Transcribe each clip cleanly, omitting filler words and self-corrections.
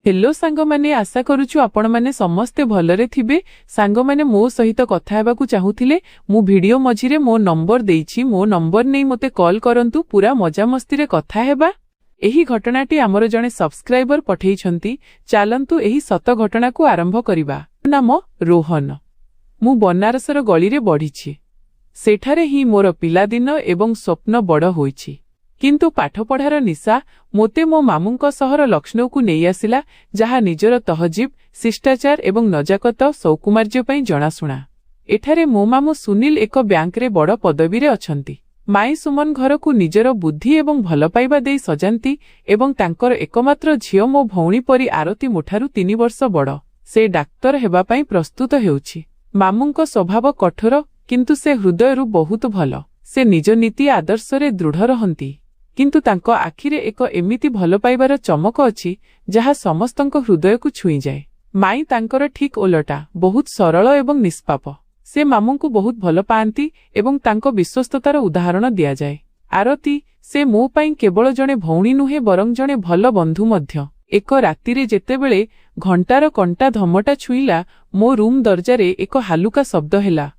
Hello सांग माने आशा करूछु आपण माने समस्ते भलरे थिबे। सांग माने मो सहित कथा हेबाकू चाहूथिले मु वीडियो मझिरे मो नंबर देइछि, मो नंबर नै मते कॉल करंतु, पूरा मजा मस्ती रे कथा हेबा। एही घटनाटी आमर जणे सब्सक्राइबर पठेइछंती, चालंतु एही सत घटना को आरंभ करिबा। नाम रोहन। मु बनारसर गली रे बढ़िछि। सेठारे ही मोर पिलादिन एवं स्वप्न बड़ होइछि। किंतु पाठपढ़ार निशा मोते मो मामूंक सहर लक्ष्नौ को नहीं आसिला, जहा निजर तहजीब, शिष्टाचार एवं नजाकत सौकुमार्य पई जनाशुना। एठारे मो मामू सुनील एक बैंक रे बड़ पदवी रे अछंती। माई सुमन घर को निजर बुद्धि एवं भल पाइबा देई सजांती एवं तांकर एकमात्र झियो मो भौणी परी आरती मोठारु 3 वर्ष बड़। से डाक्तर हेबा पई प्रस्तुत हेउछि। मामूंक स्वभाव कठोर, किंतु से हृदयरु बहुत भल। से निज नीति आदर्श रे दृढ़ रहंती, किंतु तांको आखिरे एक एमिति भल पाइबार चमक अछि जहा समस्तंक हृदय को छुई जाए। माई तांकर ठीक ओलटा, बहुत सरल एवं निष्पाप। से मामू को बहुत भल पाती एवं तांको विश्वस्ततार उदाहरण दिया जाए। आरती से मो पाई केवल जणे भौणी नुहे, बरं जणे भल बंधु मध्य। एक रातिरे जेतेबेले घंटार कंटा धमटा छुईला, मो रूम दरजारे एक हालुका शब्द हेला।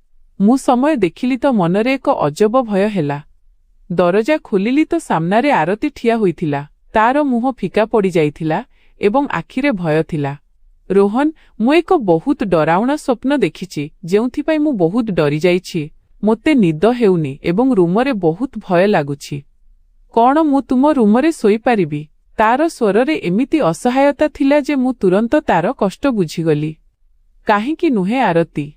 मु समय देखिली तो मनरे एक अजब भय हेला। दरजा खोलिली तो सामनारे आरती ठिया होइथिला। तार मुह फिका पड़ी जाइथिला एवं आखिरे भय थिला। रोहन, मु एक बहुत डरावना स्वप्न देखिछि, जेउथिपाई मु बहुत डरी जाइछि। मोते निद हेउनी एवं रूमरे बहुत भय लागुछि। कौन मु तुम रूमरे सोई पारिबी? तार स्वररे एमिति असहायता थिला जे मु तुरंत तार कष्ट बुझीगली। काहींकि नुहे आरती,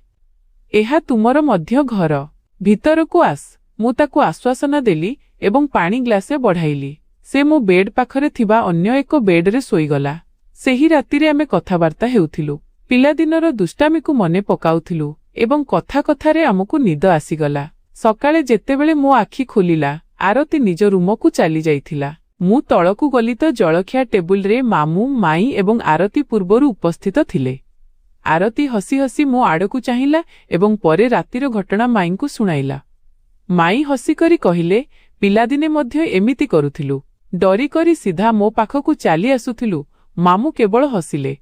एहा तुमर मध्य घर, भितरकू आस। मु ताकू आश्वासन देली एवं पानी ग्लासे बढ़ाइली। से मो बेड पाखरे थिबा अन्य एक बेड रे सोईगला। सेही रातिरे आमे कथाबार्ता हेउथिलु, पिलादिनर दुष्टामी को मने पकाउथिलु एवं कथा कथारे आमकू निद आसीगला। सकाळे जेतेबेले मो आखि खोलिला, आरती निज रूमकू चली जाइथिला। मु तळकू गली तो जळखिया टेबुल रे मामू, माई एवं आरती पूर्वरु उपस्थित थिले। आरती हसी हसी मो आड़कू चाहिला एवं परे रातिर घटना माई को सुनाइला। माई हसी करी कहिले, पिलादिने मध्य एमिति करुथिलु, डरी करी सीधा मो पाखकू चाली आसुथिलु। मामू केवल हसिले।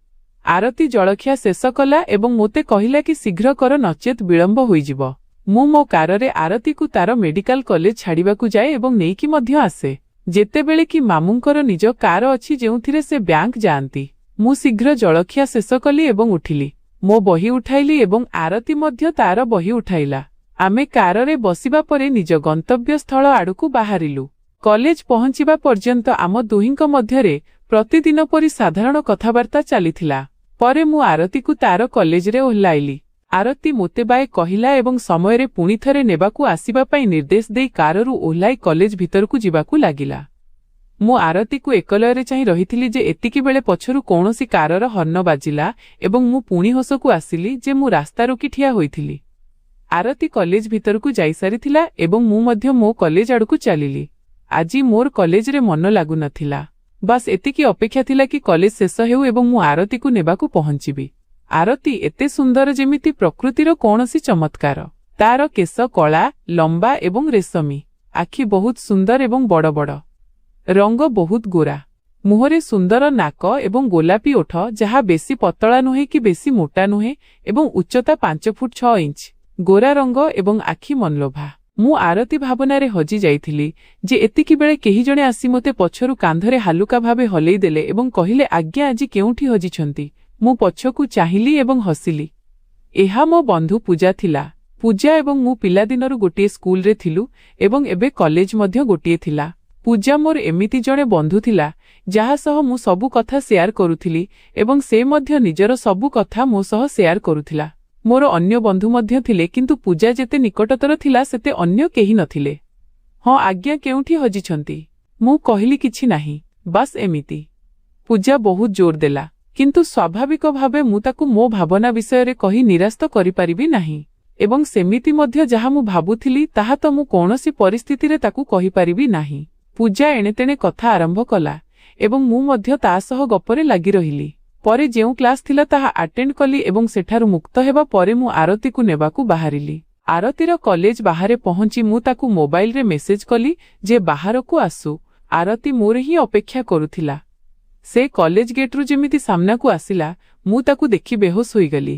आरती जळखिया शेष कला एवं मोते कहिला कि शीघ्र कर, नचेत विलंब होइजिब। मु मो काररे आरती को तार मेडिकल कॉलेज छाड़िबाकू जाए एवं नेइकी मध्य आसे। जेतेबेले कि मामूंकर निज कार अछि जेउथिरे से बैंक जाआंती। मु शीघ्र जळखिया शेष कली एवं उठिली। मो बही उठाइली एवं आरती मध्य तार बही उठाइला। आमे काररे बसिबा परे निज गंतव्य स्थल आड़कू बाहरिलु। कॉलेज पहुंचिबा पर्यंत आम दुहिंक मध्यरे प्रतिदिन परी साधारण कथाबार्ता चलीथिला। परे मु आरती को तार कॉलेज रे ओह्लाइली। आरती मोते बाय कहिला एवं समय रे पुणी थरे नेबाकू आसीबा पई निर्देश देई काररू ओह्लाई कॉलेज भितरकू जिबाकू लागिला। मु आरती को एकलୟରେ चाहि रहिथिली जे एतिकी बेले पछरु कोनोसी कारर हर्न बाजिला एवं मु पुणी होसकू आसिली जे मु रास्ता रोकी ठिया होइथिली। आरती कॉलेज भितरकू जाई सारिथिला एवं मु मध्य मो कॉलेज आड़कू चलिली। आजी मोर कॉलेज रे मन लागु नथिला। बस एतिकी अपेक्षा थिला कि कॉलेज शेष हेउ एवं मु आरती को नेबाकू पहुंचीबी। आरती एते सुंदर जेमिति प्रकृतिर कोनोसी चमत्कार। तार केश कला, लंबा एवं रेशमी, आखि बहुत सुंदर एवं बड़ बड़, रंग बहुत गोरा, मुहरे सुंदर नाक एवं गोलापी ओठ, जहा बेसी पतला नुहे कि बेसी मोटा नुहे एवं उच्चता 5 फुट 6 इंच, गोरा रंग एवं आखि मनलोभा। मु आरती भावनारे हजी जाइथिली जे एतिकी बेले केही जणे आसी मोते पछरु कांधरे हालुका भावे हलेई देले एवं कहिले, आज्ञा आजी केउठी हजिछंती? मु पछकू चाहिली एवं हसिली। एहा मो बंधु पूजा थिला। पूजा एवं मु पिलादिनरु गोटिए स्कूल रे थिलु एवं एबे कॉलेज मध्य गोटिए थिला। पूजा मोर एमिति जणे बंधु थिला जहा सह मु सबु कथा शेयर करुथिली एवं से मध्य निजर सबु कथा मो सह शेयर करुथिला। मोर अन्य बंधु मध्य थिले, किंतु पूजा जेते निकटतर थिला सेते अन्य केही नथिले। हाँ, आज्ञा केउठी हजिछंती? मु कहिली किछि नाही, बस एमिति। पूजा बहुत जोर देला, किंतु स्वाभाविक भावे मु ताकू मो भावना विषय रे कहि निराश तो करि परिबी नाही एवं सेमिति मध्य जहा मु भाबुथिली ताहा तो मु कोनोसी परिस्थिति रे ताकू कहि परिबी नाही। पूजा एणेतेणे कथा आरंभ कला एवं मु मध्य ता सह गपरे लागि रहिली। परे जेउ क्लास थिला ताहा अटेंड कली एवं सेठारु मुक्त हेबा परे मु आरती को नेबाकू बाहरिली। आरतीर कॉलेज बाहरे पहुंची मु ताकू मोबाइल रे मेसेज कली जे बाहरकू आसु। आरती मोर ही अपेक्षा करुथिला। ସେ କଲେଜ ଗେଟ୍ରୁ ଯେମିତି ସାମ୍ନାକୁ ଆସିଲା, ମୁଁ ତାକୁ ଦେଖି ବେହୋସ ହୋଇଗଲି।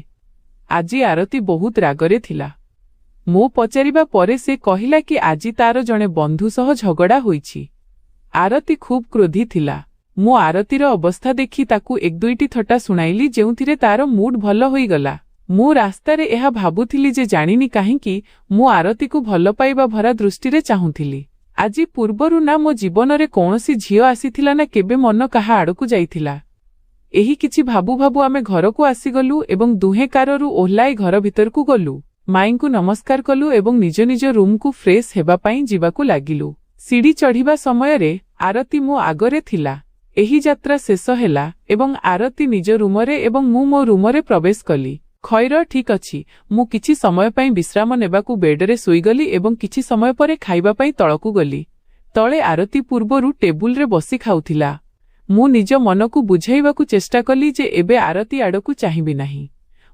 ଆଜି ଆରତୀ ବହୁତ ରାଗରେ ଥିଲା। ମୋ ପଚାରିବା ପରେ ସେ କହିଲା କି ଆଜି ତାର ଜଣେ ବନ୍ଧୁ ସହ ଝଗଡ଼ା ହୋଇଛି। ଆରତୀ ଖୁବ୍ କ୍ରୋଧୀ ଥିଲା। ମୁଁ ଆରତୀର ଅବସ୍ଥା ଦେଖି ତାକୁ ଏକ ଦୁଇଟି ଥଟ୍ଟା ଶୁଣାଇଲି, ଯେଉଁଥିରେ ତାର ମୁଡ୍ ଭଲ ହୋଇଗଲା। ମୁଁ ରାସ୍ତାରେ ଏହା ଭାବୁଥିଲି ଯେ ଜାଣିନି କାହିଁକି ମୁଁ ଆରତୀକୁ ଭଲ ପାଇବା ଭରା ଦୃଷ୍ଟିରେ ଚାହୁଁଥିଲି। ଆଜି ପୂର୍ବରୁ ନା ମୋ ଜୀବନରେ କୌଣସି ଝିଅ ଆସିଥିଲା ନା କେବେ ମନ କାହା ଆଡ଼କୁ ଯାଇଥିଲା। ଏହି କିଛି ଭାବୁ ଭାବୁ ଆମେ ଘରକୁ ଆସିଗଲୁ ଏବଂ ଦୁହେଁ କାରରୁ ଓହ୍ଲାଇ ଘର ଭିତରକୁ ଗଲୁ। ମାଇଁଙ୍କୁ ନମସ୍କାର କଲୁ ଏବଂ ନିଜ ନିଜ ରୁମ୍କୁ ଫ୍ରେଶ୍ ହେବା ପାଇଁ ଯିବାକୁ ଲାଗିଲୁ। ସିଡ଼ି ଚଢ଼ିବା ସମୟରେ ଆରତୀ ମୋ ଆଗରେ ଥିଲା। ଏହି ଯାତ୍ରା ଶେଷ ହେଲା ଏବଂ ଆରତୀ ନିଜ ରୁମରେ ଏବଂ ମୁଁ ମୋ ରୁମରେ ପ୍ରବେଶ କଲି। ଖୈର ଠିକ୍ ଅଛି। ମୁଁ କିଛି ସମୟ ପାଇଁ ବିଶ୍ରାମ ନେବାକୁ ବେଡରେ ଶୋଇଗଲି ଏବଂ କିଛି ସମୟ ପରେ ଖାଇବା ପାଇଁ ତଳକୁ ଗଲି। ତଳେ ଆରତୀ ପୂର୍ବରୁ ଟେବୁଲରେ ବସି ଖାଉଥିଲା। ମୁଁ ନିଜ ମନକୁ ବୁଝାଇବାକୁ ଚେଷ୍ଟା କଲି ଯେ ଏବେ ଆରତୀ ଆଡ଼କୁ ଚାହିଁବି ନାହିଁ।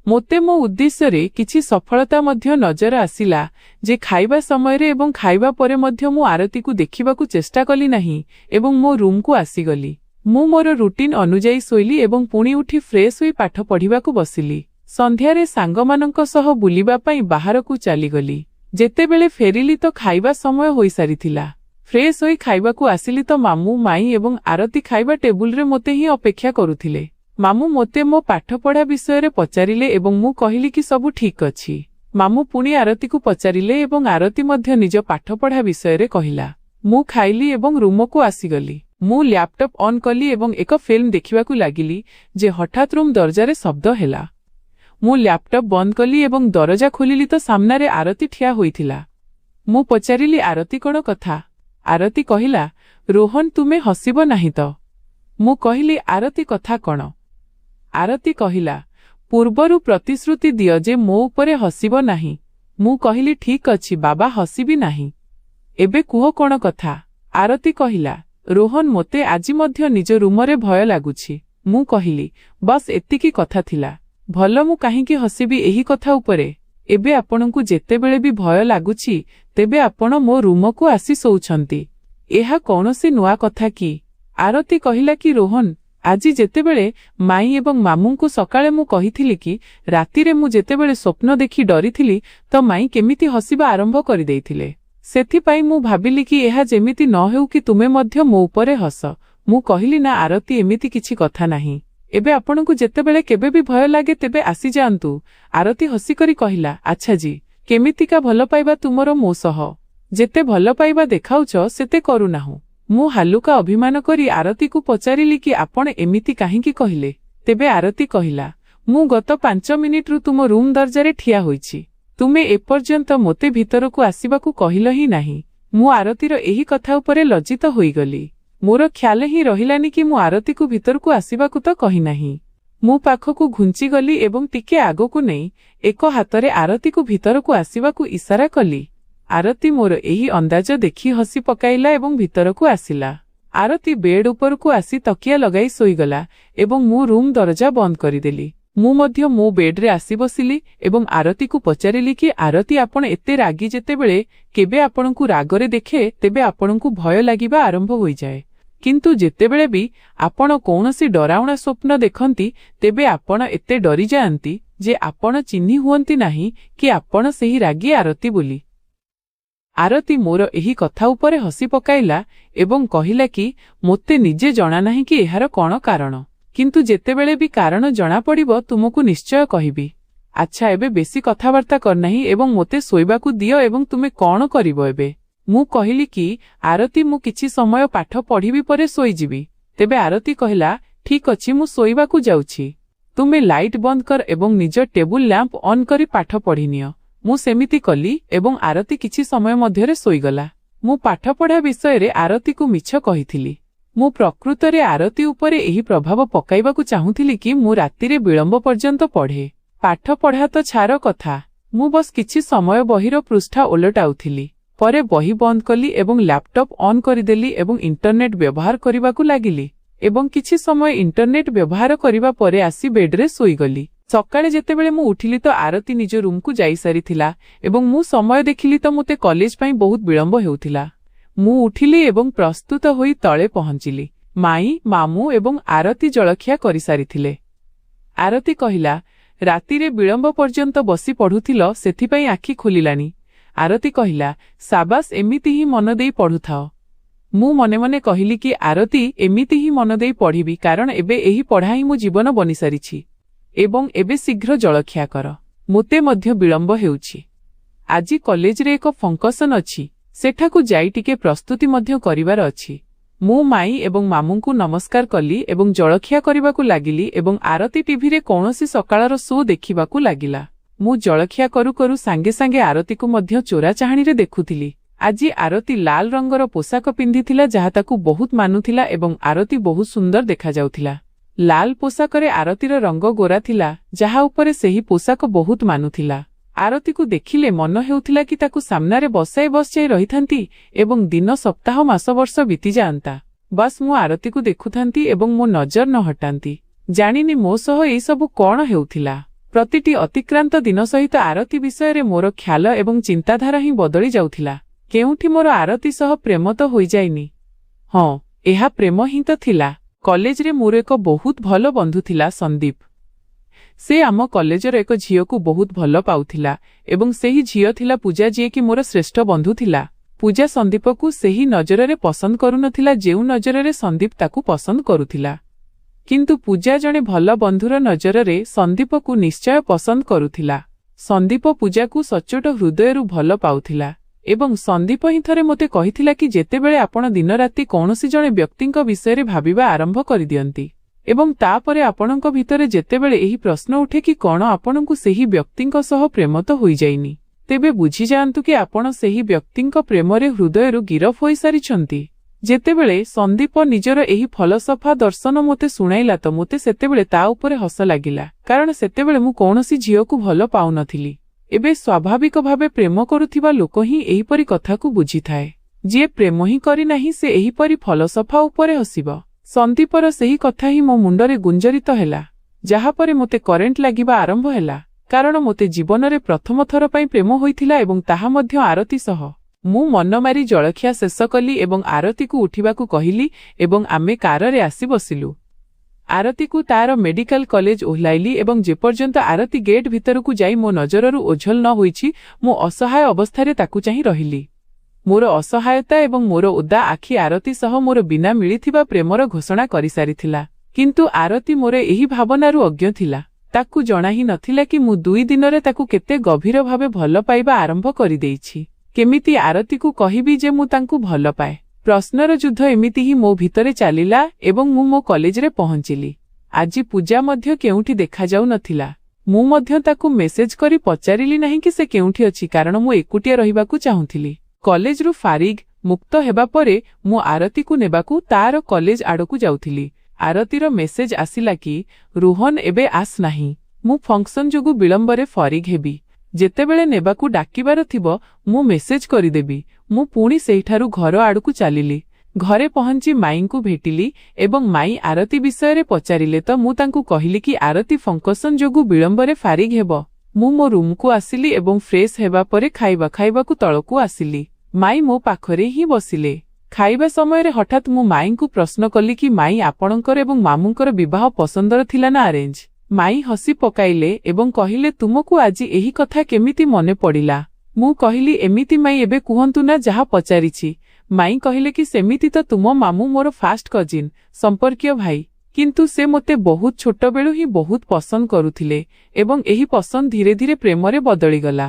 ମୋତେ ମୋ ଉଦ୍ଦେଶ୍ୟରେ କିଛି ସଫଳତା ମଧ୍ୟ ନଜର ଆସିଲା ଯେ ଖାଇବା ସମୟରେ ଏବଂ ଖାଇବା ପରେ ମଧ୍ୟ ମୁଁ ଆରତୀକୁ ଦେଖିବାକୁ ଚେଷ୍ଟା କଲି ନାହିଁ ଏବଂ ମୋ ରୁମ୍କୁ ଆସିଗଲି। ମୁଁ ମୋର ରୁଟିନ୍ ଅନୁଯାୟୀ ଶୋଇଲି ଏବଂ ପୁଣି ଉଠି ଫ୍ରେଶ୍ ହୋଇ ପାଠ ପଢ଼ିବାକୁ ବସିଲି। ସନ୍ଧ୍ୟାରେ ସାଙ୍ଗମାନଙ୍କ ସହ ବୁଲିବା ପାଇଁ ବାହାରକୁ ଚାଲିଗଲି। ଯେତେବେଳେ ଫେରିଲି ତ ଖାଇବା ସମୟ ହୋଇସାରିଥିଲା। ଫ୍ରେଶ୍ ହୋଇ ଖାଇବାକୁ ଆସିଲି ତ ମାମୁଁ, ମାଇଁ ଏବଂ ଆରତୀ ଖାଇବା ଟେବୁଲରେ ମୋତେ ହିଁ ଅପେକ୍ଷା କରୁଥିଲେ। ମାମୁଁ ମୋତେ ମୋ ପାଠପଢ଼ା ବିଷୟରେ ପଚାରିଲେ ଏବଂ ମୁଁ କହିଲି କି ସବୁ ଠିକ୍ ଅଛି। ମାମୁଁ ପୁଣି ଆରତୀକୁ ପଚାରିଲେ ଏବଂ ଆରତୀ ମଧ୍ୟ ନିଜ ପାଠପଢ଼ା ବିଷୟରେ କହିଲା। ମୁଁ ଖାଇଲି ଏବଂ ରୁମକୁ ଆସିଗଲି। ମୁଁ ଲ୍ୟାପଟପ୍ ଅନ୍ କଲି ଏବଂ ଏକ ଫିଲ୍ମ ଦେଖିବାକୁ ଲାଗିଲି ଯେ ହଠାତ୍ ରୁମ୍ ଦରଜାରେ ଶବ୍ଦ ହେଲା। ମୁଁ ଲ୍ୟାପଟପ୍ ବନ୍ଦ କଲି ଏବଂ ଦରଜା ଖୋଲିଲି ତ ସାମ୍ନାରେ ଆରତୀ ଠିଆ ହୋଇଥିଲା। ମୁଁ ପଚାରିଲି, ଆରତୀ କ'ଣ କଥା? ଆରତୀ କହିଲା, ରୋହନ ତୁମେ ହସିବ ନାହିଁ ତ? ମୁଁ କହିଲି, ଆରତୀ କଥା କ'ଣ? ଆରତୀ କହିଲା, ପୂର୍ବରୁ ପ୍ରତିଶ୍ରୁତି ଦିଅ ଯେ ମୋ ଉପରେ ହସିବ ନାହିଁ। ମୁଁ କହିଲି, ଠିକ୍ ଅଛି ବାବା, ହସିବି ନାହିଁ। ଏବେ କୁହ କ'ଣ କଥା? ଆରତୀ କହିଲା, ରୋହନ ମୋତେ ଆଜି ମଧ୍ୟ ନିଜ ରୁମରେ ଭୟ ଲାଗୁଛି। ମୁଁ କହିଲି, ବସ୍ ଏତିକି କଥା ଥିଲା। ଭଲ, ମୁଁ କାହିଁକି ହସିବି ଏହି କଥା ଉପରେ? ଏବେ ଆପଣଙ୍କୁ ଯେତେବେଳେ ବି ଭୟ ଲାଗୁଛି ତେବେ ଆପଣ ମୋ ରୁମକୁ ଆସି ଶୋଉଛନ୍ତି। ଏହା କୌଣସି ନୂଆ କଥା କି? ଆରତୀ କହିଲା କି ରୋହନ, ଆଜି ଯେତେବେଳେ ମାଇଁ ଏବଂ ମାମୁଁଙ୍କୁ ସକାଳେ ମୁଁ କହିଥିଲି କି ରାତିରେ ମୁଁ ଯେତେବେଳେ ସ୍ୱପ୍ନ ଦେଖି ଡରିଥିଲି ତ ମାଇଁ କେମିତି ହସିବା ଆରମ୍ଭ କରିଦେଇଥିଲେ। ସେଥିପାଇଁ ମୁଁ ଭାବିଲି କି ଏହା ଯେମିତି ନ ହେଉ କି ତୁମେ ମଧ୍ୟ ମୋ ଉପରେ ହସ। ମୁଁ କହିଲି, ନା ଆରତୀ, ଏମିତି କିଛି କଥା ନାହିଁ। ଏବେ ଆପଣଙ୍କୁ ଯେତେବେଳେ କେବେ ବି ଭୟ ଲାଗେ ତେବେ ଆସିଯାଆନ୍ତୁ। ଆରତୀ ହସିକରି କହିଲା, ଆଚ୍ଛା ଜି, କେମିତିକା ଭଲ ପାଇବା ତୁମର ମୋ ସହ? ଯେତେ ଭଲ ପାଇବା ଦେଖାଉଛ ସେତେ କରୁନାହୁଁ। ମୁଁ ହାଲୁକା ଅଭିମାନ କରି ଆରତୀକୁ ପଚାରିଲି କି ଆପଣ ଏମିତି କାହିଁକି କହିଲେ? ତେବେ ଆରତୀ କହିଲା, ମୁଁ ଗତ 5 ମିନିଟ୍ରୁ ତୁମ ରୁମ୍ ଦରଜାରେ ଠିଆ ହୋଇଛି। ତୁମେ ଏପର୍ଯ୍ୟନ୍ତ ମୋତେ ଭିତରକୁ ଆସିବାକୁ କହିଲ ହିଁ ନାହିଁ। ମୁଁ ଆରତୀର ଏହି କଥା ଉପରେ ଲଜ୍ଜିତ ହୋଇଗଲି। ମୋର ଖ୍ୟାଲ ହିଁ ରହିଲାନି କି ମୁଁ ଆରତୀକୁ ଭିତରକୁ ଆସିବାକୁ ତ କହିନାହିଁ। ମୁଁ ପାଖକୁ ଘୁଞ୍ଚିଗଲି ଏବଂ ଟିକେ ଆଗକୁ ନେଇ ଏକ ହାତରେ ଆରତୀକୁ ଭିତରକୁ ଆସିବାକୁ ଇସାରା କଲି। ଆରତୀ ମୋର ଏହି ଅନ୍ଦାଜ ଦେଖି ହସି ପକାଇଲା ଏବଂ ଭିତରକୁ ଆସିଲା। ଆରତୀ ବେଡ୍ ଉପରକୁ ଆସି ତକିଆ ଲଗାଇ ଶୋଇଗଲା ଏବଂ ମୁଁ ରୁମ୍ ଦରଜା ବନ୍ଦ କରିଦେଲି। ମୁଁ ମଧ୍ୟ ମୋ ବେଡ୍ରେ ଆସି ବସିଲି ଏବଂ ଆରତୀକୁ ପଚାରିଲି କି ଆରତୀ, ଆପଣ ଏତେ ରାଗି, ଯେତେବେଳେ କେବେ ଆପଣଙ୍କୁ ରାଗରେ ଦେଖେ ତେବେ ଆପଣଙ୍କୁ ଭୟ ଲାଗିବା ଆରମ୍ଭ ହୋଇଯାଏ। କିନ୍ତୁ ଯେତେବେଳେ ବି ଆପଣ କୌଣସି ଡରାଉଣା ସ୍ୱପ୍ନ ଦେଖନ୍ତି ତେବେ ଆପଣ ଏତେ ଡରିଯାଆନ୍ତି ଯେ ଆପଣ ଚିହ୍ନି ହୁଅନ୍ତି ନାହିଁ କି ଆପଣ ସେହି ରାଗି ଆରତୀ ବୋଲି। ଆରତୀ ମୋର ଏହି କଥା ଉପରେ ହସି ପକାଇଲା ଏବଂ କହିଲା କି ମୋତେ ନିଜେ ଜଣାନାହିଁ କି ଏହାର କ'ଣ କାରଣ, କିନ୍ତୁ ଯେତେବେଳେ ବି କାରଣ ଜଣାପଡ଼ିବ ତୁମକୁ ନିଶ୍ଚୟ କହିବି। ଆଚ୍ଛା, ଏବେ ବେଶୀ କଥାବାର୍ତ୍ତା କରନାହିଁ ଏବଂ ମୋତେ ଶୋଇବାକୁ ଦିଅ ଏବଂ ତୁମେ କ'ଣ କରିବ ଏବେ? ମୁଁ କହିଲି କି ଆରତୀ, ମୁଁ କିଛି ସମୟ ପାଠ ପଢ଼ିବି ପରେ ଶୋଇଯିବି। ତେବେ ଆରତୀ କହିଲା, ଠିକ୍ ଅଛି, ମୁଁ ଶୋଇବାକୁ ଯାଉଛି। ତୁମେ ଲାଇଟ୍ ବନ୍ଦ କର ଏବଂ ନିଜ ଟେବୁଲ ଲ୍ୟାମ୍ପ ଅନ୍ କରି ପାଠ ପଢ଼ିନିଅ। ମୁଁ ସେମିତି କଲି ଏବଂ ଆରତୀ କିଛି ସମୟ ମଧ୍ୟରେ ଶୋଇଗଲା। ମୁଁ ପାଠପଢ଼ା ବିଷୟରେ ଆରତୀକୁ ମିଛ କହିଥିଲି। ମୁଁ ପ୍ରକୃତରେ ଆରତୀ ଉପରେ ଏହି ପ୍ରଭାବ ପକାଇବାକୁ ଚାହୁଁଥିଲି କି ମୁଁ ରାତିରେ ବିଳମ୍ବ ପର୍ଯ୍ୟନ୍ତ ପଢ଼େ। ପାଠପଢ଼ା ତ ଛାର କଥା, ମୁଁ ବସ୍ କିଛି ସମୟ ବହିର ପୃଷ୍ଠା ଓଲଟାଉଥିଲି। ପରେ ବହି ବନ୍ଦ କଲି ଏବଂ ଲ୍ୟାପଟପ୍ ଅନ୍ କରିଦେଲି ଏବଂ ଇଣ୍ଟରନେଟ୍ ବ୍ୟବହାର କରିବାକୁ ଲାଗିଲି ଏବଂ କିଛି ସମୟ ଇଣ୍ଟରନେଟ୍ ବ୍ୟବହାର କରିବା ପରେ ଆସି ବେଡ୍ରେ ଶୋଇଗଲି। ସକାଳେ ଯେତେବେଳେ ମୁଁ ଉଠିଲି ତ ଆରତୀ ନିଜ ରୁମ୍କୁ ଯାଇସାରିଥିଲା ଏବଂ ମୁଁ ସମୟ ଦେଖିଲି ତ ମୋତେ କଲେଜ ପାଇଁ ବହୁତ ବିଳମ୍ବ ହେଉଥିଲା। ମୁଁ ଉଠିଲି ଏବଂ ପ୍ରସ୍ତୁତ ହୋଇ ତଳେ ପହଞ୍ଚିଲି। ମାଇଁ ମାମୁଁ ଏବଂ ଆରତୀ ଜଳଖିଆ କରିସାରିଥିଲେ। ଆରତୀ କହିଲା, ରାତିରେ ବିଳମ୍ବ ପର୍ଯ୍ୟନ୍ତ ବସି ପଢୁଥିଲ, ସେଥିପାଇଁ ଆଖି ଖୋଲିଲାଣି। ଆରତୀ କହିଲା, ସାବାସ୍, ଏମିତି ହିଁ ମନ ଦେଇ ପଢୁଥାଅ। ମୁଁ ମନେ ମନେ କହିଲି କି ଆରତୀ, ଏମିତି ହିଁ ମନ ଦେଇ ପଢ଼ିବି, କାରଣ ଏବେ ଏହି ପଢ଼ା ହିଁ ମୋ ଜୀବନ ବନିସାରିଛି। ଏବଂ ଏବେ ଶୀଘ୍ର ଜଳଖିଆ କର, ମୋତେ ମଧ୍ୟ ବିଳମ୍ବ ହେଉଛି। ଆଜି କଲେଜରେ ଏକ ଫଙ୍କସନ୍ ଅଛି, ସେଠାକୁ ଯାଇ ଟିକେ ପ୍ରସ୍ତୁତି ମଧ୍ୟ କରିବାର ଅଛି। ମୁଁ ମାଇଁ ଏବଂ ମାମୁଁଙ୍କୁ ନମସ୍କାର କଲି ଏବଂ ଜଳଖିଆ କରିବାକୁ ଲାଗିଲି ଏବଂ ଆରତୀ ଟିଭିରେ କୌଣସି ସକାଳର ଶୋ ଦେଖିବାକୁ ଲାଗିଲା। ମୁଁ ଜଳଖିଆ କରୁ କରୁ ସାଙ୍ଗେ ସାଙ୍ଗେ ଆରତୀକୁ ମଧ୍ୟ ଚୋରା ଚାହାଣୀରେ ଦେଖୁଥିଲି। ଆଜି ଆରତୀ ଲାଲ ରଙ୍ଗର ପୋଷାକ ପିନ୍ଧିଥିଲା, ଯାହା ତାକୁ ବହୁତ ମାନୁଥିଲା ଏବଂ ଆରତୀ ବହୁତ ସୁନ୍ଦର ଦେଖାଯାଉଥିଲା। ଲାଲ ପୋଷାକରେ ଆରତୀର ରଙ୍ଗ ଗୋରା ଥିଲା, ଯାହା ଉପରେ ସେହି ପୋଷାକ ବହୁତ ମାନୁଥିଲା। ଆରତୀକୁ ଦେଖିଲେ ମନ ହେଉଥିଲା କି ତାକୁ ସାମ୍ନାରେ ବସାଇ ରହିଥାନ୍ତି ଏବଂ ଦିନ, ସପ୍ତାହ, ମାସ, ବର୍ଷ ବିତିଯାଆନ୍ତା। ବାସ୍ ମୁଁ ଆରତୀକୁ ଦେଖୁଥାନ୍ତି ଏବଂ ମୋ ନଜର ନ ହଟାନ୍ତି। ଜାଣିନି ମୋ ସହ ଏଇସବୁ କଣ ହେଉଥିଲା। ପ୍ରତିଟି ଅତିକ୍ରାନ୍ତ ଦିନ ସହିତ ଆରତୀ ବିଷୟରେ ମୋର ଖ୍ୟାଲ ଏବଂ ଚିନ୍ତାଧାରା ହିଁ ବଦଳି ଯାଉଥିଲା। କେଉଁଠି ମୋର ଆରତୀ ସହ ପ୍ରେମ ତ ହୋଇଯାଇନି? ହଁ, ଏହା ପ୍ରେମ ହିଁ ତ ଥିଲା। କଲେଜରେ ମୋର ଏକ ବହୁତ ଭଲ ବନ୍ଧୁ ଥିଲା, ସନ୍ଦୀପ। ସେ ଆମ କଲେଜର ଏକ ଝିଅକୁ ବହୁତ ଭଲ ପାଉଥିଲା ଏବଂ ସେହି ଝିଅ ଥିଲା ପୂଜା, ଯିଏକି ମୋର ଶ୍ରେଷ୍ଠ ବନ୍ଧୁ ଥିଲା। ପୂଜା ସନ୍ଦୀପକୁ ସେହି ନଜରରେ ପସନ୍ଦ କରୁନଥିଲା ଯେଉଁ ନଜରରେ ସନ୍ଦୀପ ତାକୁ ପସନ୍ଦ କରୁଥିଲା। କିନ୍ତୁ ପୂଜା ଜଣେ ଭଲ ବନ୍ଧୁର ନଜରରେ ସନ୍ଦୀପକୁ ନିଶ୍ଚୟ ପସନ୍ଦ କରୁଥିଲା। ସନ୍ଦୀପ ପୂଜାକୁ ସଚ୍ଚୋଟ ହୃଦୟରୁ ଭଲ ପାଉଥିଲା ଏବଂ ସନ୍ଦୀପ ହିଁ ଥରେ ମୋତେ କହିଥିଲା କି ଯେତେବେଳେ ଆପଣ ଦିନରାତି କୌଣସି ଜଣେ ବ୍ୟକ୍ତିଙ୍କ ବିଷୟରେ ଭାବିବା ଆରମ୍ଭ କରିଦିଅନ୍ତି ଏବଂ ତାପରେ ଆପଣଙ୍କ ଭିତରେ ଯେତେବେଳେ ଏହି ପ୍ରଶ୍ନ ଉଠେ କି କଣ ଆପଣଙ୍କୁ ସେହି ବ୍ୟକ୍ତିଙ୍କ ସହ ପ୍ରେମ ତ ହୋଇଯାଇନି, ତେବେ ବୁଝିଯାଆନ୍ତୁ କି ଆପଣ ସେହି ବ୍ୟକ୍ତିଙ୍କ ପ୍ରେମରେ ହୃଦୟରୁ ଗିରଫ ହୋଇସାରିଛନ୍ତି। ଯେତେବେଳେ ସନ୍ଦୀପ ନିଜର ଏହି ଫଲସଫା ଦର୍ଶନ ମୋତେ ଶୁଣାଇଲା ତ ମୋତେ ସେତେବେଳେ ତା ଉପରେ ହସ ଲାଗିଲା, କାରଣ ସେତେବେଳେ ମୁଁ କୌଣସି ଝିଅକୁ ଭଲ ପାଉନଥିଲି। ଏବେ ସ୍ୱାଭାବିକ ଭାବେ ପ୍ରେମ କରୁଥିବା ଲୋକ ହିଁ ଏହିପରି କଥାକୁ ବୁଝିଥାଏ। ଯିଏ ପ୍ରେମ ହିଁ କରିନାହିଁ ସେ ଏହିପରି ଫଲସଫା ଉପରେ ହସିବ। ସନ୍ଦୀପର ସେହି କଥା ହିଁ ମୋ ମୁଣ୍ଡରେ ଗୁଞ୍ଜରିତ ହେଲା, ଯାହାପରେ ମୋତେ କରେଣ୍ଟ ଲାଗିବା ଆରମ୍ଭ ହେଲା, କାରଣ ମୋତେ ଜୀବନରେ ପ୍ରଥମ ଥର ପାଇଁ ପ୍ରେମ ହୋଇଥିଲା ଏବଂ ତାହା ମଧ୍ୟ ଆରତୀ ସହ। ମୁଁ ମନ ମାରି ଜଳଖିଆ ଶେଷ କଲି ଏବଂ ଆରତୀକୁ ଉଠିବାକୁ କହିଲି ଏବଂ ଆମେ କାରରେ ଆସି ବସିଲୁ। ଆରତୀକୁ ତାର ମେଡିକାଲ କଲେଜ ଓହ୍ଲାଇଲି ଏବଂ ଯେପର୍ଯ୍ୟନ୍ତ ଆରତୀ ଗେଟ୍ ଭିତରକୁ ଯାଇ ମୋ ନଜରରୁ ଓଝଲ ନ ହୋଇଛି, ମୁଁ ଅସହାୟ ଅବସ୍ଥାରେ ତାକୁ ଚାହିଁ ରହିଲି। ମୋର ଅସହାୟତା ଏବଂ ମୋର ଓଦା ଆଖି ଆରତୀ ସହ ମୋର ବିନା ମିଳିଥିବା ପ୍ରେମର ଘୋଷଣା କରିସାରିଥିଲା। କିନ୍ତୁ ଆରତୀ ମୋର ଏହି ଭାବନାରୁ ଅଜ୍ଞ ଥିଲା। ତାକୁ ଜଣା ହିଁ ନଥିଲା କି ମୁଁ 2 ଦିନରେ ତାକୁ କେତେ ଗଭୀର ଭାବେ ଭଲ ପାଇବା ଆରମ୍ଭ କରିଦେଇଛି। କେମିତି ଆରତୀକୁ କହିବି ଯେ ମୁଁ ତାଙ୍କୁ ଭଲ ପାଏ? ପ୍ରଶ୍ନର ଯୁଦ୍ଧ ଏମିତି ହିଁ ମୋ ଭିତରେ ଚାଲିଲା ଏବଂ ମୁଁ ମୋ କଲେଜରେ ପହଞ୍ଚିଲି। ଆଜି ପୂଜା ମଧ୍ୟ କେଉଁଠି ଦେଖାଯାଉ ନଥିଲା। ମୁଁ ମଧ୍ୟ ତାକୁ ମେସେଜ କରି ପଚାରିଲି ନାହିଁ କି ସେ କେଉଁଠି ଅଛି, କାରଣ ମୁଁ ଏକୁଟିଆ ରହିବାକୁ ଚାହୁଁଥିଲି। କଲେଜରୁ ଫାରିଗ ମୁକ୍ତ ହେବା ପରେ ମୁଁ ଆରତୀକୁ ନେବାକୁ ତାର କଲେଜ ଆଡ଼କୁ ଯାଉଥିଲି। ଆରତୀର ମେସେଜ ଆସିଲା କି ରୋହନ ଏବେ ଆସ ନାହିଁ, ମୁଁ ଫଙ୍କସନ ଯୋଗୁଁ ବିଳମ୍ବରେ ଫାରିଗ ହେବି। ଯେତେବେଳେ ନେବାକୁ ଡାକିବାର ଥିବ ମୁଁ ମେସେଜ କରିଦେବି। ମୁଁ ପୁଣି ସେହିଠାରୁ ଘର ଆଡ଼କୁ ଚାଲିଲି। ଘରେ ପହଞ୍ଚି ମାଇଁଙ୍କୁ ଭେଟିଲି ଏବଂ ମାଇଁ ଆରତୀ ବିଷୟରେ ପଚାରିଲେ ତ ମୁଁ ତାଙ୍କୁ କହିଲି କି ଆରତୀ ଫଙ୍କସନ ଯୋଗୁଁ ବିଳମ୍ବରେ ଫାରିଗ ହେବ। ମୁଁ ମୋ ରୁମକୁ ଆସିଲି ଏବଂ ଫ୍ରେଶ ହେବା ପରେ ଖାଇବାକୁ ତଳକୁ ଆସିଲି। ମାଇଁ ମୋ ପାଖରେ ହିଁ ବସିଲେ। ଖାଇବା ସମୟରେ ହଠାତ୍ ମୁଁ ମାଇଁଙ୍କୁ ପ୍ରଶ୍ନ କଲି କି ମାଇଁ, ଆପଣଙ୍କର ଏବଂ ମାମୁଁଙ୍କର ବିବାହ ପସନ୍ଦର ଥିଲା ନା ଆରେଞ୍ଜ? ମାଇଁ ହସି ପକାଇଲେ ଏବଂ କହିଲେ, ତୁମକୁ ଆଜି ଏହି କଥା କେମିତି ମନେ ପଡ଼ିଲା? ମୁଁ କହିଲି, ଏମିତି ମାଇଁ ଏବେ କୁହନ୍ତୁ ନା ଯାହା ପଚାରିଛି। ମାଇଁ କହିଲେ କି ସେମିତି ତ ତୁମ ମାମୁଁ ମୋର ଫାଷ୍ଟ କଜିନ୍, ସମ୍ପର୍କୀୟ ଭାଇ, କିନ୍ତୁ ସେ ମୋତେ ବହୁତ ଛୋଟବେଳୁ ହିଁ ବହୁତ ପସନ୍ଦ କରୁଥିଲେ ଏବଂ ଏହି ପସନ୍ଦ ଧୀରେ ଧୀରେ ପ୍ରେମରେ ବଦଳିଗଲା।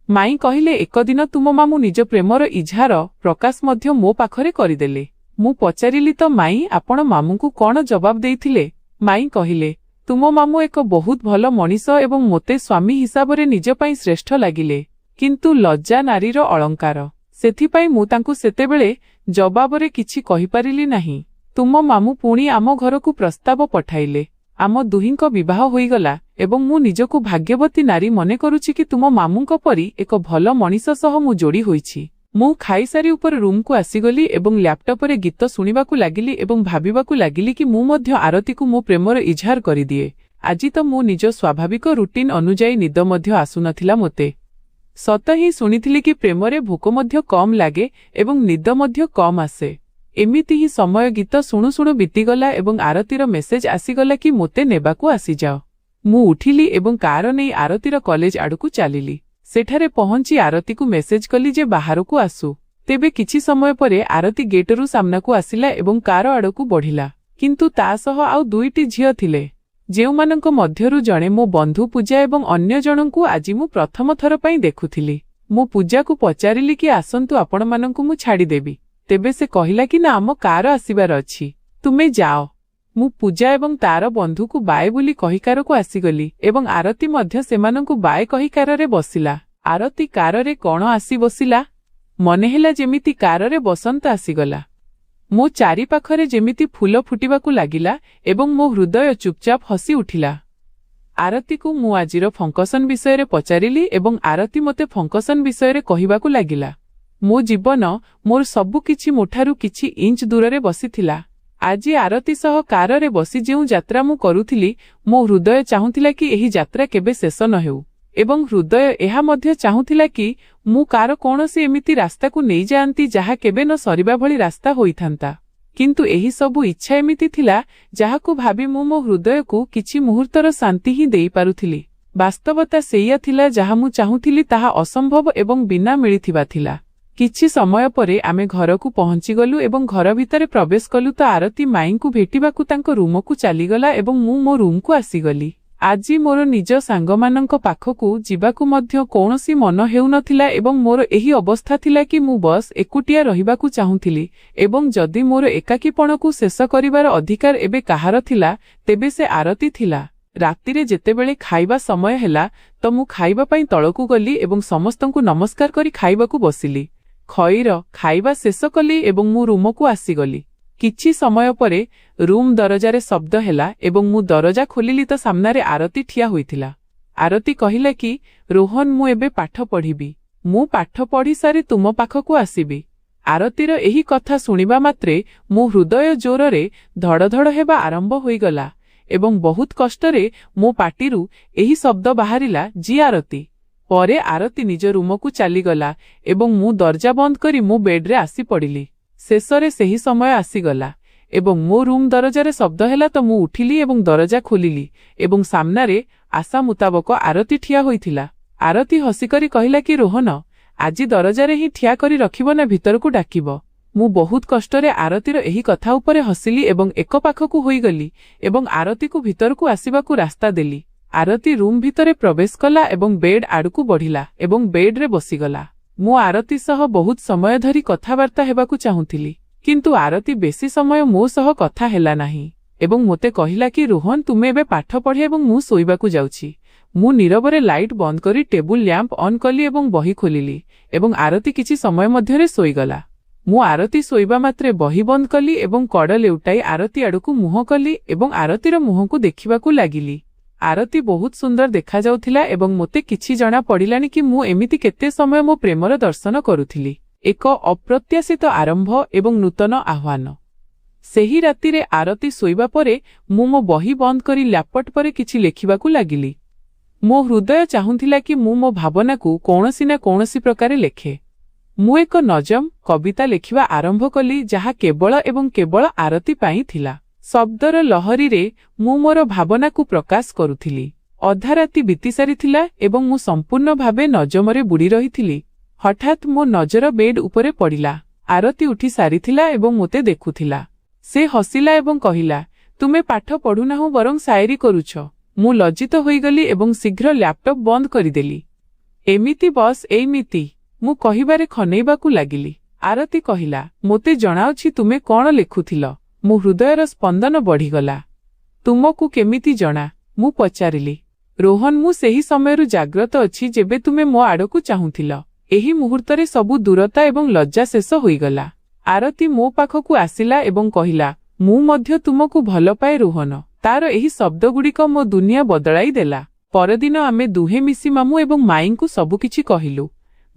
ମାଇଁ କହିଲେ, ଏକଦିନ ତୁମ ମାମୁଁ ନିଜ ପ୍ରେମର ଇଜହାର ପ୍ରକାଶ ମଧ୍ୟ ମୋ ପାଖରେ କରିଦେଲେ। ମୁଁ ପଚାରିଲି ତ ମାଇଁ, ଆପଣ ମାମୁଁଙ୍କୁ କଣ ଜବାବ ଦେଇଥିଲେ? ମାଇଁ କହିଲେ, ତୁମ ମାମୁଁ ଏକ ବହୁତ ଭଲ ମଣିଷ ଏବଂ ମୋତେ ସ୍ୱାମୀ ହିସାବରେ ନିଜ ପାଇଁ ଶ୍ରେଷ୍ଠ ଲାଗିଲେ, କିନ୍ତୁ ଲଜ୍ଜା ନାରୀର ଅଳଙ୍କାର। ସେଥିପାଇଁ ମୁଁ ତାଙ୍କୁ ସେତେବେଳେ ଜବାବରେ କିଛି କହିପାରିଲି ନାହିଁ। ତୁମ ମାମୁଁ ପୁଣି ଆମ ଘରକୁ ପ୍ରସ୍ତାବ ପଠାଇଲେ। ଆମ ଦୁହିଁଙ୍କ ବିବାହ ହୋଇଗଲା ଏବଂ ମୁଁ ନିଜକୁ ଭାଗ୍ୟବତୀ ନାରୀ ମନେ କରୁଛି କି ତୁମ ମାମୁଁଙ୍କ ପରି ଏକ ଭଲ ମଣିଷ ସହ ମୁଁ ଯୋଡ଼ି ହୋଇଛି। ମୁଁ ଖାଇସାରି ଉପର ରୁମକୁ ଆସିଗଲି ଏବଂ ଲ୍ୟାପଟପରେ ଗୀତ ଶୁଣିବାକୁ ଲାଗିଲି ଏବଂ ଭାବିବାକୁ ଲାଗିଲି କି ମୁଁ ମଧ୍ୟ ଆରତୀକୁ ମୋ ପ୍ରେମର ଇଜହାର କରିଦିଏ। ଆଜି ତ ମୁଁ ନିଜ ସ୍ୱାଭାବିକ ରୁଟିନ ଅନୁଯାୟୀ ନିଦ ମଧ୍ୟ ଆସୁନଥିଲା ମୋତେ। ସତ ହିଁ ଶୁଣିଥିଲି କି ପ୍ରେମରେ ଭୋକ ମଧ୍ୟ କମ୍ ଲାଗେ ଏବଂ ନିଦ ମଧ୍ୟ କମ୍ ଆସେ। एमिति ही समय गीत शुणु शुणु बीतीगला एवं आरतीर मेसेज आसीगला कि मोते नेबाकू आसीजाओ। मु उठिली एवं कार नहीं आरतीर कॉलेज आड़कू चलिली। सेठारे पहुंची आरती को मेसेज कली जे बाहरकू आसु। तेबे किछि समय परे आरती गेटरू सामनाकू आसिला एवं कार आड़कू बढ़िला। किंतु ता सह आउ दुईटी झियो थिले, जेउमानंक मध्यरु जणे मो बंधु पूजा एवं अन्य जनंकू आजि मु प्रथम थर पई देखुथिली। मो पूजा को पचारिली कि आसंतु आपण मानंकू मु छाड़ी देबी। तेबे से कहिला कि ना आम कार आसीबार अछि, तुमे जाओ। मु पूजा एवं तार बंधु को बाय बोली कही कार को आसीगली एवं आरती मध्य सेमानंकू बाय कही कार बसिला। आरती कार रे कोण आसी बसिला, मने हेला जेमिति कार रे बसंत आसीगला। मो चारि पाखरे जेमिति फूल फुटिबाकू लागिला एवं मो हृदय चुपचाप हसी उठिला। आरती को मु आजिर फंक्शन विषय रे पचारिली एवं आरती मते फंक्शन विषय रे कहिबाकू लागिला। मो जीवन मोर सबु किछि मोठारू किछि इंच दूर रे बसिथिला। आजि आरती सह कार रे बसी जेउ यात्रा मु करुथिली, मो हृदय चाहुथिला कि एही यात्रा केबे शेष न हेउ एवं हृदय एहा मध्य चाहुथिला कि मु कार कोनोसी एमिति रास्ता को नै जांती जहा केबे न सरिबा भली रास्ता होइथांता। किंतु एही सबु इच्छा एमिति थिला जाहाकू भाबी मो हृदय को किछि मुहूर्तर शांति ही देई पारुथिली। वास्तवता सेया थिला जहा मु चाहुथिली ताहा असंभव एवं बिना मिलिथिबा थिला। किछि समय परे आमे घर को पहुंची गलु एवं घर भितरे प्रवेश कलु तो आरती माई को भेटिबाकू तांको रूम को चलीगला एवं मु मो रूम को आसीगली। आजि मोर निज सांगमानंक पाखकू जिबाकू मध्य कौनसी मन हेउ नथिला एवं मोर एही अवस्था थिला कि मु बस एकुटिया रहिबाकू चाहुथिली एवं जदि मोर एकाकीपणकू शेष करिवार अधिकार एबे काहार थिला तेबे से आरती थिला। रातिरे जेतेबेले खाइबा समय हेला तो मु खाइबा पई तळकू गली एवं समस्तंकू नमस्कार करी खाइबाकू बसिली। खईर खाइबा शेष कली एवं मु रूम को आसीगली। किछि समय परे रूम दरजारे शब्द हेला एवं मु दरजा खोलिली तो सामनारे आरती ठिया होइथिला। आरती कहिला कि रोहन मु एबे पाठ पढ़िबी, मु पाठ पढ़ी सारी तुम पाखकू आसीबी। आरतीर एही कथा सुनिबा मात्रे मो हृदय जोररे धड़धड़ हेबा आरंभ होइगला एवं बहुत कष्टरे मो पाटिरू एही शब्द बाहरिला, जी आरती। परे आरती निज रूम को चलीगला एवं मु दरजा बंद करी मो बेड्रे आसी पड़िली। शेषरे सेही समय आसीगला एवं मो रूम दरजारे शब्द हेला तो मु उठिली एवं दरजा खोलिली एवं सामनारे आशा मुताबक आरती ठिया होइथिला। आरती हसिकरी कहिला कि रोहन आजि दरजारे ही ठिया करी रखिब ना भितर को डाकिब। मु बहुत कष्टरे आरतीर एही कथा उपरे हसिली एवं एक पाखकू होइगली एवं आरती को भितर को आसीबाकू रास्ता देली। आरती रूम भितरे प्रवेश कला एवं बेड आड़कू बढ़िला एवं बेड रे बसीगला। मु आरती सह बहुत समय धरी कथाबार्ता हेबाकू चाहुथिली, किंतु आरती बेसी समय मो सह कथा हेला नाही एवं मोते कहिला कि रोहन तुमे एबे पाठ पढ़े एवं मु सोइबाकू जाउछि। मु नीरवरे लाइट बंद करी टेबुल लैंप ऑन कली एवं बही खोलिली एवं आरती किछि समय मध्यरे सोइगला। मु आरती सोइबा मात्रे बही बंद कली एवं कड़ लेउटाई आरती आड़कू मुह कली एवं आरतीर मुह को देखिबाकू लागिली। आरती बहुत सुंदर देखा जाउथिला एवं मोते किछि जणा पड़िलानि कि मु एमिति केते समय मो प्रेमर दर्शन करुथिली। एक अप्रत्याशित आरंभ एवं नूतन आह्वान। सेही रातिरे आरती सोइबा परे मु मो बही बंद करी लैपटॉप परे किछि लेखिबाकू लागिली। मो हृदय चाहुथिला कि मु मो भावना को कौनसी ना कौनसी प्रकारे लेखे। मु एक नजम कविता लेखिबा आरंभ कली जहा केवल एवं केवल आरती पाई थिला। शब्दर लहरी रे मु मोर भावना को प्रकाश करुथिली। अधा राति बीती सारिथिला एवं मु संपूर्ण भावे नजमरे बुड़ी रहिथिली। हठात मो नजर बेड उपरे पड़िला। आरती उठी सारिथिला एवं मोते देखुथिला। से हसिला एवं कहिला, तुमे पाठ पढ़ुनाहु बरं शायरी करुछ। मु लज्जित होइगली एवं शीघ्र लैपटॉप बंद करिदेली। एमिति बस एमिति मु कहिबारे खनेइबाकू लागिली। आरती कहिला, मोते जणाउछि तुमे कोन लेखुथिल। मो हृदयर स्पंदन बढ़ीगला। तुमको केमिति जणा? मु पचारिली। रोहन मु सेही समयरु जाग्रत अछि जेबे तुमे मो आड़कू चाहुथिल। एही मुहूर्तरे सबु दूरता एवं लज्जा शेष होइगला। आरती मो पाखकू आसिला एवं कहिला, मु मध्य तुमको भल पाए रोहन। तार एही शब्द गुड़िक मो दुनिया बदलाई देला। परदिन आमे दुहे मिसी मामू एवं माईंकू सबु किछि कहिलु।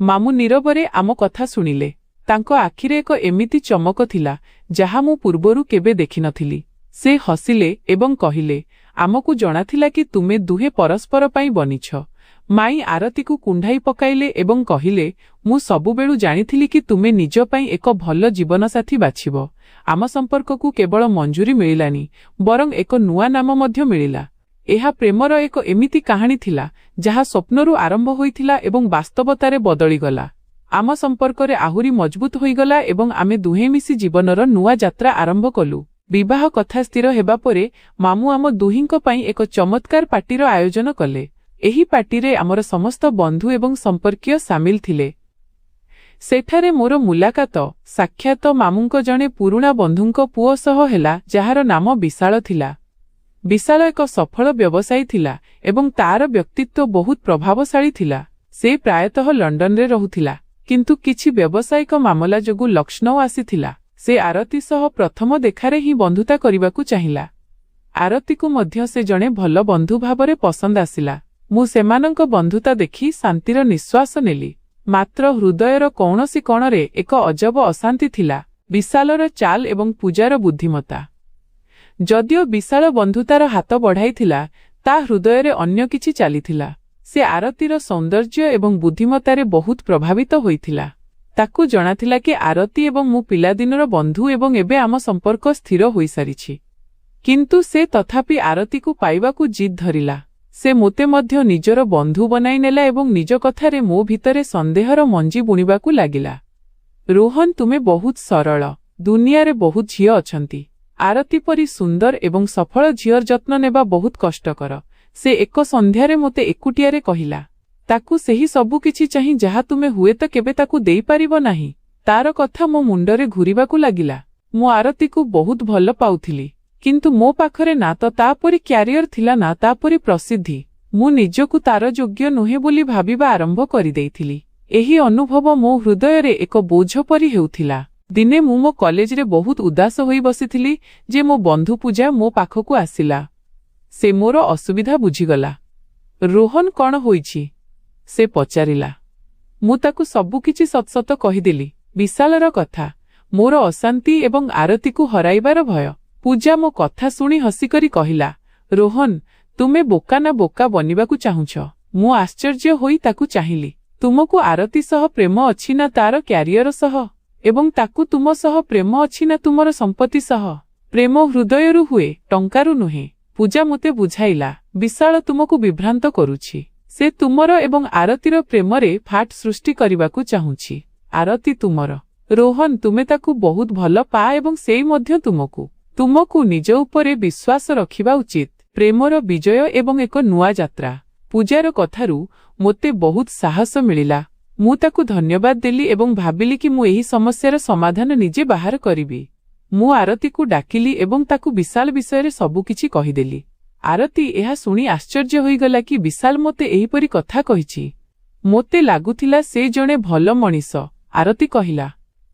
मामू नीरवरे आम कथा सुनिले। तांको आखिरे एक एमिति चमक थिला जहा मु पूर्वरु केबे देखि नथिली। से हसिले एवं कहिले, आमकू जणाथिला कि तुमे दुहे परस्पर पाई बनिछ। ମାଇଁ ଆରତୀକୁ କୁଣ୍ଢାଇ ପକାଇଲେ ଏବଂ କହିଲେ, ମୁଁ ସବୁବେଳୁ ଜାଣିଥିଲି କି ତୁମେ ନିଜ ପାଇଁ ଏକ ଭଲ ଜୀବନସାଥୀ ବାଛିବ। ଆମ ସମ୍ପର୍କକୁ କେବଳ ମଞ୍ଜୁରୀ ମିଳିଲାନି, ବରଂ ଏକ ନୂଆ ନାମ ମଧ୍ୟ ମିଳିଲା। ଏହା ପ୍ରେମର ଏକ ଏମିତି କାହାଣୀ ଥିଲା ଯାହା ସ୍ୱପ୍ନରୁ ଆରମ୍ଭ ହୋଇଥିଲା ଏବଂ ବାସ୍ତବତାରେ ବଦଳିଗଲା। ଆମ ସମ୍ପର୍କରେ ଆହୁରି ମଜବୁତ ହୋଇଗଲା ଏବଂ ଆମେ ଦୁହେଁ ମିଶି ଜୀବନର ନୂଆ ଯାତ୍ରା ଆରମ୍ଭ କଲୁ। ବିବାହ କଥା ସ୍ଥିର ହେବା ପରେ ମାମୁଁ ଆମ ଦୁହିଁଙ୍କ ପାଇଁ ଏକ ଚମତ୍କାର ପାର୍ଟିର ଆୟୋଜନ କଲେ। ଏହି ପାର୍ଟିରେ ଆମର ସମସ୍ତ ବନ୍ଧୁ ଏବଂ ସମ୍ପର୍କୀୟ ସାମିଲ ଥିଲେ। ସେଠାରେ ମୋର ମୁଲାକାତ ସାକ୍ଷାତ ମାମୁଁଙ୍କ ଜଣେ ପୁରୁଣା ବନ୍ଧୁଙ୍କ ପୁଅ ସହ ହେଲା, ଯାହାର ନାମ ବିଶାଳ ଥିଲା। ବିଶାଳ ଏକ ସଫଳ ବ୍ୟବସାୟୀ ଥିଲା ଏବଂ ତାର ବ୍ୟକ୍ତିତ୍ୱ ବହୁତ ପ୍ରଭାବଶାଳୀ ଥିଲା। ସେ ପ୍ରାୟତଃ ଲଣ୍ଡନରେ ରହୁଥିଲା, କିନ୍ତୁ କିଛି ବ୍ୟବସାୟିକ ମାମଲା ଯୋଗୁଁ ଲକ୍ଷ୍ନୌ ଆସିଥିଲା। ସେ ଆରତୀ ସହ ପ୍ରଥମ ଦେଖାରେ ହିଁ ବନ୍ଧୁତା କରିବାକୁ ଚାହିଁଲା। ଆରତୀକୁ ମଧ୍ୟ ସେ ଜଣେ ଭଲ ବନ୍ଧୁ ଭାବରେ ପସନ୍ଦ ଆସିଲା। ମୁଁ ସେମାନଙ୍କ ବନ୍ଧୁତା ଦେଖି ଶାନ୍ତିର ନିଶ୍ୱାସ ନେଲି। ମାତ୍ର ହୃଦୟର କୌଣସି କୋଣରେ ଏକ ଅଜବ ଅଶାନ୍ତି ଥିଲା। ବିଶାଳର ଚାଲ ଏବଂ ପୂଜାର ବୁଦ୍ଧିମତା। ଯଦିଓ ବିଶାଳ ବନ୍ଧୁତାର ହାତ ବଢ଼ାଇଥିଲା, ତା ହୃଦୟରେ ଅନ୍ୟ କିଛି ଚାଲିଥିଲା। ସେ ଆରତୀର ସୌନ୍ଦର୍ଯ୍ୟ ଏବଂ ବୁଦ୍ଧିମତାରେ ବହୁତ ପ୍ରଭାବିତ ହୋଇଥିଲା। ତାକୁ ଜଣାଥିଲା କି ଆରତୀ ଏବଂ ମୁଁ ପିଲାଦିନର ବନ୍ଧୁ ଏବଂ ଏବେ ଆମ ସମ୍ପର୍କ ସ୍ଥିର ହୋଇସାରିଛି। କିନ୍ତୁ ସେ ତଥାପି ଆରତୀକୁ ପାଇବାକୁ ଜିଦ୍ ଧରିଲା। ସେ ମୋତେ ମଧ୍ୟ ନିଜର ବନ୍ଧୁ ବନାଇ ନେଲା ଏବଂ ନିଜ କଥାରେ ମୋ ଭିତରେ ସନ୍ଦେହର ମଞ୍ଜି ବୁଣିବାକୁ ଲାଗିଲା। ରୋହନ, ତୁମେ ବହୁତ ସରଳ। ଦୁନିଆରେ ବହୁତ ଝିଅ ଅଛନ୍ତି। ଆରତୀ ପରି ସୁନ୍ଦର ଏବଂ ସଫଳ ଝିଅର ଯତ୍ନ ନେବା ବହୁତ କଷ୍ଟକର। ସେ ଏକ ସନ୍ଧ୍ୟାରେ ମୋତେ ଏକୁଟିଆରେ କହିଲା। ତାକୁ ସେହି ସବୁ କିଛି ଚାହିଁ ଯାହା ତୁମେ ହୁଏତ କେବେ ତାକୁ ଦେଇପାରିବ ନାହିଁ। ତାର କଥା ମୋ ମୁଣ୍ଡରେ ଘୂରିବାକୁ ଲାଗିଲା। ମୁଁ ଆରତୀକୁ ବହୁତ ଭଲ ପାଉଥିଲି, କିନ୍ତୁ ମୋ ପାଖରେ ନା ତ ତାପରି କ୍ୟାରିୟର ଥିଲା ନା ତାପରି ପ୍ରସିଦ୍ଧି। ମୁଁ ନିଜକୁ ତାର ଯୋଗ୍ୟ ନୁହେଁ ବୋଲି ଭାବିବା ଆରମ୍ଭ କରିଦେଇଥିଲି। ଏହି ଅନୁଭବ ମୋ ହୃଦୟରେ ଏକ ବୋଝ ପରି ହେଉଥିଲା। ଦିନେ ମୁଁ ମୋ କଲେଜରେ ବହୁତ ଉଦାସ ହୋଇ ବସିଥିଲି ଯେ ମୋ ବନ୍ଧୁ ପୂଜା ମୋ ପାଖକୁ ଆସିଲା। ସେ ମୋର ଅସୁବିଧା ବୁଝିଗଲା। ରୋହନ, କଣ ହୋଇଛି? ସେ ପଚାରିଲା। ମୁଁ ତାକୁ ସବୁକିଛି ସତ କହିଦେଲି। ବିଶାଳର କଥା, ମୋର ଅଶାନ୍ତି ଏବଂ ଆରତୀକୁ ହରାଇବାର ଭୟ। ପୂଜା ମୋ କଥା ଶୁଣି ହସିକରି କହିଲା, ରୋହନ, ତୁମେ ବୋକା ନା ବୋକା ବନିବାକୁ ଚାହୁଁଛ? ମୁଁ ଆଶ୍ଚର୍ଯ୍ୟ ହୋଇ ତାକୁ ଚାହିଁଲି। ତୁମକୁ ଆରତୀ ସହ ପ୍ରେମ ଅଛି ନା ତାର କ୍ୟାରିୟର ସହ? ଏବଂ ତାକୁ ତୁମ ସହ ପ୍ରେମ ଅଛି ନା ତୁମର ସମ୍ପତ୍ତି ସହ? ପ୍ରେମ ହୃଦୟରୁ ହୁଏ, ଟଙ୍କାରୁ ନୁହେଁ। ପୂଜା ମୋତେ ବୁଝାଇଲା। ବିଶାଳ ତୁମକୁ ବିଭ୍ରାନ୍ତ କରୁଛି। ସେ ତୁମର ଏବଂ ଆରତୀର ପ୍ରେମରେ ଫାଟ ସୃଷ୍ଟି କରିବାକୁ ଚାହୁଁଛି। ଆରତୀ ତୁମର। ରୋହନ, ତୁମେ ତାକୁ ବହୁତ ଭଲ ପାଅ ଏବଂ ସେଇ ମଧ୍ୟ ତୁମକୁ। ତୁମକୁ ନିଜ ଉପରେ ବିଶ୍ୱାସ ରଖିବା ଉଚିତ। ପ୍ରେମର ବିଜୟ ଏବଂ ଏକ ନୂଆ ଯାତ୍ରା। ପୂଜାର କଥାରୁ ମୋତେ ବହୁତ ସାହସ ମିଳିଲା। ମୁଁ ତାକୁ ଧନ୍ୟବାଦ ଦେଲି ଏବଂ ଭାବିଲି କି ମୁଁ ଏହି ସମସ୍ୟାର ସମାଧାନ ନିଜେ ବାହାର କରିବି। ମୁଁ ଆରତୀକୁ ଡାକିଲି ଏବଂ ତାକୁ ବିଶାଳ ବିଷୟରେ ସବୁକିଛି କହିଦେଲି। ଆରତୀ ଏହା ଶୁଣି ଆଶ୍ଚର୍ଯ୍ୟ ହୋଇଗଲା କି ବିଶାଳ ମୋତେ ଏହିପରି କଥା କହିଛି। ମୋତେ ଲାଗୁଥିଲା ସେ ଜଣେ ଭଲ ମଣିଷ। ଆରତୀ କହିଲା,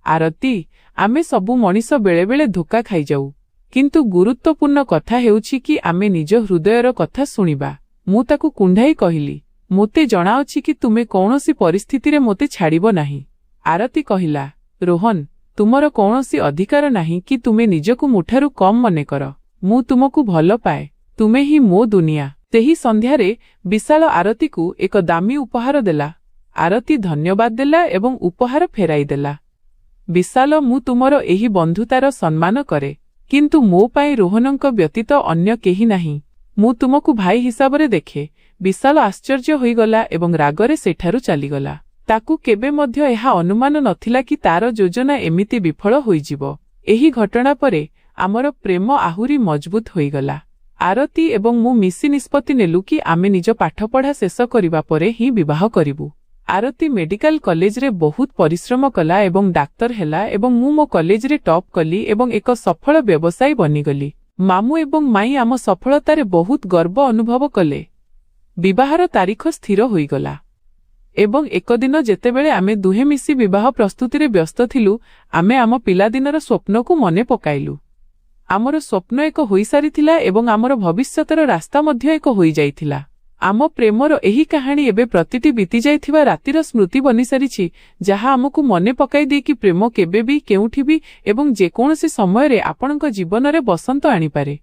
ଆରତୀ, ଆମେ ସବୁ ମଣିଷ ବେଳେବେଳେ ଧୋକା ଖାଇଯାଉ। କିନ୍ତୁ ଗୁରୁତ୍ୱପୂର୍ଣ୍ଣ କଥା ହେଉଛି କି ଆମେ ନିଜ ହୃଦୟର କଥା ଶୁଣିବା। ମୁଁ ତାକୁ କୁଣ୍ଢାଇ କହିଲି, ମୋତେ ଜଣାଅଛି କି ତୁମେ କୌଣସି ପରିସ୍ଥିତିରେ ମୋତେ ଛାଡ଼ିବ ନାହିଁ। ଆରତୀ କହିଲା, ରୋହନ, ତୁମର କୌଣସି ଅଧିକାର ନାହିଁ କି ତୁମେ ନିଜକୁ ମୋଠାରୁ କମ୍ ମନେକର। ମୁଁ ତୁମକୁ ଭଲ ପାଏ। ତୁମେ ହିଁ ମୋ ଦୁନିଆ। ସେହି ସନ୍ଧ୍ୟାରେ ବିଶାଳ ଆରତୀକୁ ଏକ ଦାମୀ ଉପହାର ଦେଲା। ଆରତୀ ଧନ୍ୟବାଦ ଦେଲା ଏବଂ ଉପହାର ଫେରାଇଦେଲା। ବିଶାଳ, ମୁଁ ତୁମର ଏହି ବନ୍ଧୁତାର ସମ୍ମାନ କରେ, କିନ୍ତୁ ମୋ ପାଇଁ ରୋହନଙ୍କ ବ୍ୟତୀତ ଅନ୍ୟ କେହି ନାହିଁ। ମୁଁ ତୁମକୁ ଭାଇ ହିସାବରେ ଦେଖେ। ବିଶାଳ ଆଶ୍ଚର୍ଯ୍ୟ ହୋଇଗଲା ଏବଂ ରାଗରେ ସେଠାରୁ ଚାଲିଗଲା। ତାକୁ କେବେ ମଧ୍ୟ ଏହା ଅନୁମାନ ନଥିଲା କି ତାର ଯୋଜନା ଏମିତି ବିଫଳ ହୋଇଯିବ। ଏହି ଘଟଣା ପରେ ଆମର ପ୍ରେମ ଆହୁରି ମଜବୁତ ହୋଇଗଲା। ଆରତୀ ଏବଂ ମୁଁ ମିଶି ନିଷ୍ପତ୍ତି ନେଲୁ କି ଆମେ ନିଜ ପାଠପଢ଼ା ଶେଷ କରିବା ପରେ ହିଁ ବିବାହ କରିବୁ। ଆରତୀ ମେଡିକାଲ କଲେଜରେ ବହୁତ ପରିଶ୍ରମ କଲା ଏବଂ ଡାକ୍ତର ହେଲା ଏବଂ ମୁଁ ମୋ କଲେଜରେ ଟପ୍ କଲି ଏବଂ ଏକ ସଫଳ ବ୍ୟବସାୟୀ ବନିଗଲି। ମାମୁଁ ଏବଂ ମାଇଁ ଆମ ସଫଳତାରେ ବହୁତ ଗର୍ବ ଅନୁଭବ କଲେ। ବିବାହର ତାରିଖ ସ୍ଥିର ହୋଇଗଲା ଏବଂ ଏକ ଦିନ ଯେତେବେଳେ ଆମେ ଦୁହେଁ ମିଶି ବିବାହ ପ୍ରସ୍ତୁତିରେ ବ୍ୟସ୍ତ ଥିଲୁ, ଆମେ ଆମ ପିଲାଦିନର ସ୍ୱପ୍ନକୁ ମନେ ପକାଇଲୁ। ଆମର ସ୍ୱପ୍ନ ଏକ ହୋଇସାରିଥିଲା ଏବଂ ଆମର ଭବିଷ୍ୟତର ରାସ୍ତା ମଧ୍ୟ ଏକ ହୋଇଯାଇଥିଲା। ଆମ ପ୍ରେମର ଏହି କାହାଣୀ ଏବେ ପ୍ରତିଟି ବିତିଯାଇଥିବା ରାତିର ସ୍ମୃତି ବନିସାରିଛି, ଯାହା ଆମକୁ ମନେ ପକାଇ ଦିଏ କି ପ୍ରେମ କେବେ ବି କେଉଁଠି ବି ଏବଂ ଯେକୌଣସି ସମୟରେ ଆପଣଙ୍କ ଜୀବନରେ ବସନ୍ତ ଆଣିପାରେ।